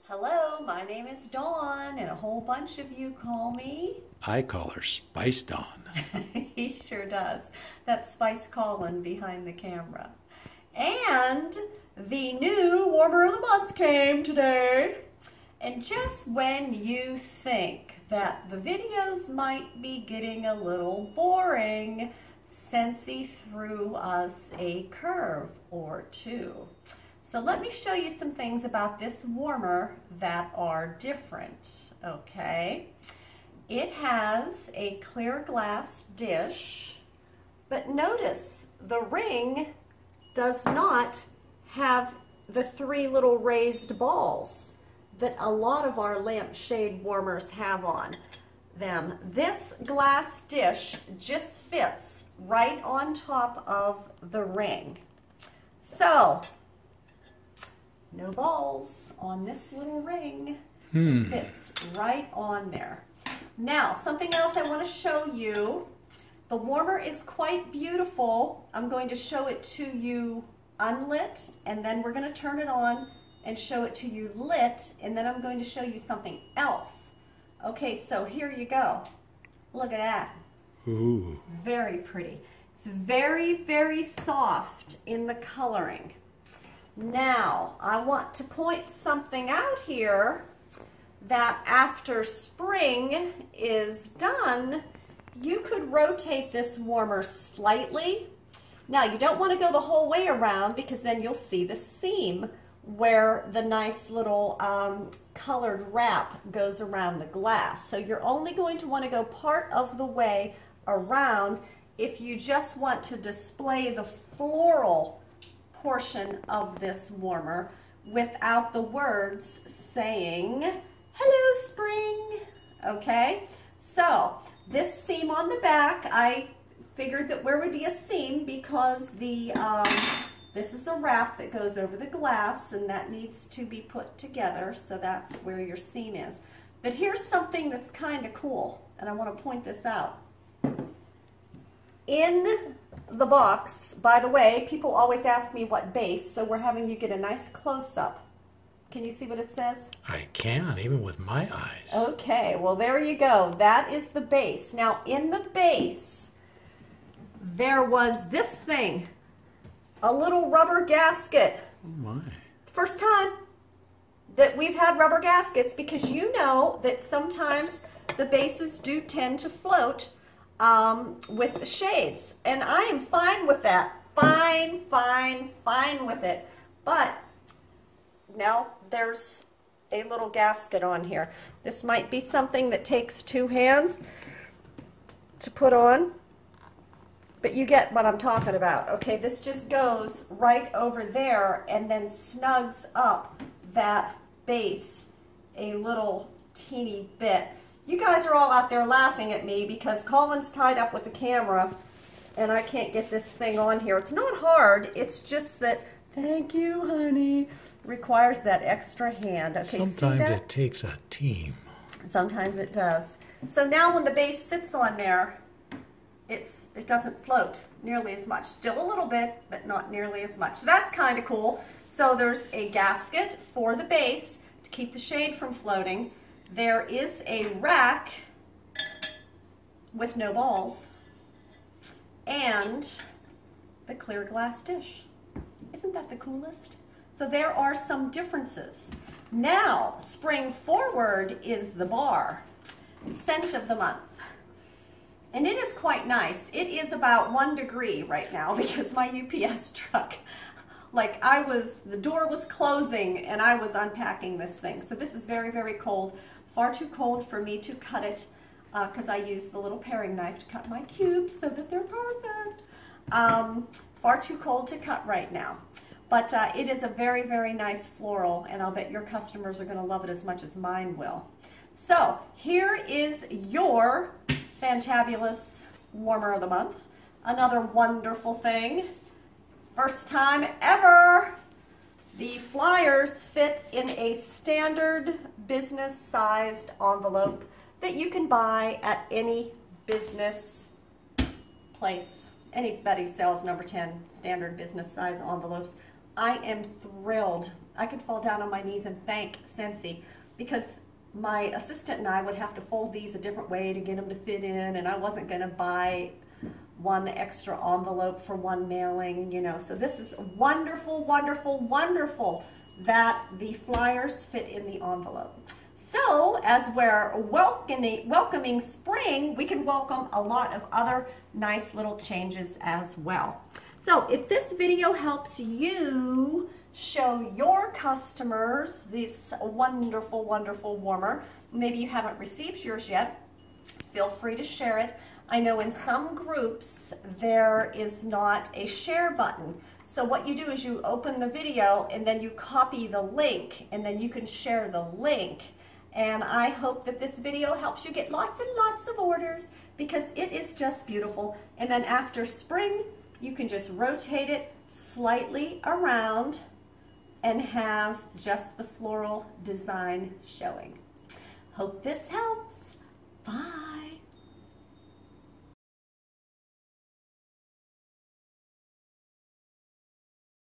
Hello, my name is Dawn, and a whole bunch of you call me. I call her Spice Dawn. He sure does. That's Spice Colin behind the camera. And the new Warmer of the Month came today. And just when you think that the videos might be getting a little boring, Scentsy threw us a curve or two. So let me show you some things about this warmer that are different, okay? It has a clear glass dish, but notice the ring does not have the three little raised balls that a lot of our lampshade warmers have on them. This glass dish just fits right on top of the ring. So, no balls on this little ring. Fits right on there. Now, something else I want to show you. The warmer is quite beautiful. I'm going to show it to you unlit, and then we're going to turn it on and show it to you lit, and then I'm going to show you something else. Okay, so here you go. Look at that. Ooh. It's very pretty. It's very, very soft in the coloring. Now, I want to point something out here that after spring is done, you could rotate this warmer slightly. Now, you don't want to go the whole way around because then you'll see the seam where the nice little colored wrap goes around the glass. So you're only going to want to go part of the way around if you just want to display the floral portion of this warmer without the words saying, "Hello, spring." Okay, so this seam on the back, I figured that where would be a seam because the this is a wrap that goes over the glass and that needs to be put together, so that's where your seam is. But here's something that's kind of cool, and I want to point this out. In the box, by the way, people always ask me what base, so we're having you get a nice close-up. Can you see what it says? I can, even with my eyes. Okay, well there you go. That is the base. Now in the base, there was this thing, a little rubber gasket. Oh my. First time that we've had rubber gaskets, because you know that sometimes the bases do tend to float with the shades, and I am fine with that. Fine with it. But now there's a little gasket on here. This might be something that takes two hands to put on, but you get what I'm talking about. Okay, this just goes right over there and then snugs up that base a little teeny bit. You guys are all out there laughing at me because Colin's tied up with the camera and I can't get this thing on here. It's not hard, it's just that, thank you, honey, requires that extra hand. Okay, sometimes see that? it takes a team. Sometimes it does. So now when the base sits on there, it doesn't float nearly as much. Still a little bit, but not nearly as much. So that's kind of cool. So there's a gasket for the base to keep the shade from floating. There is a rack with no balls and the clear glass dish. Isn't that the coolest? So there are some differences. Now, spring forward is the bar, scent of the month. And it is quite nice. It is about 1 degree right now because my UPS truck, the door was closing and I was unpacking this thing. So this is very, very cold. Far too cold for me to cut it because I use the little paring knife to cut my cubes so that they're perfect. Far too cold to cut right now. But it is a very, very nice floral, and I'll bet your customers are going to love it as much as mine will. So here is your fantabulous warmer of the month. Another wonderful thing. First time ever, the flyers fit in a standard business-sized envelope that you can buy at any business place. Anybody sells number 10 standard business size envelopes. I am thrilled. I could fall down on my knees and thank Scentsy, because my assistant and I would have to fold these a different way to get them to fit in, and I wasn't going to buy one extra envelope for one mailing, you know. So this is wonderful, wonderful, wonderful that the flyers fit in the envelope. So as we're welcoming spring, we can welcome a lot of other nice little changes as well. So if this video helps you show your customers this wonderful, wonderful warmer, maybe you haven't received yours yet, feel free to share it. I know in some groups there is not a share button. So what you do is you open the video and then you copy the link, and then you can share the link. And I hope that this video helps you get lots and lots of orders, because it is just beautiful. And then after spring, you can just rotate it slightly around and have just the floral design showing. Hope this helps. Bye.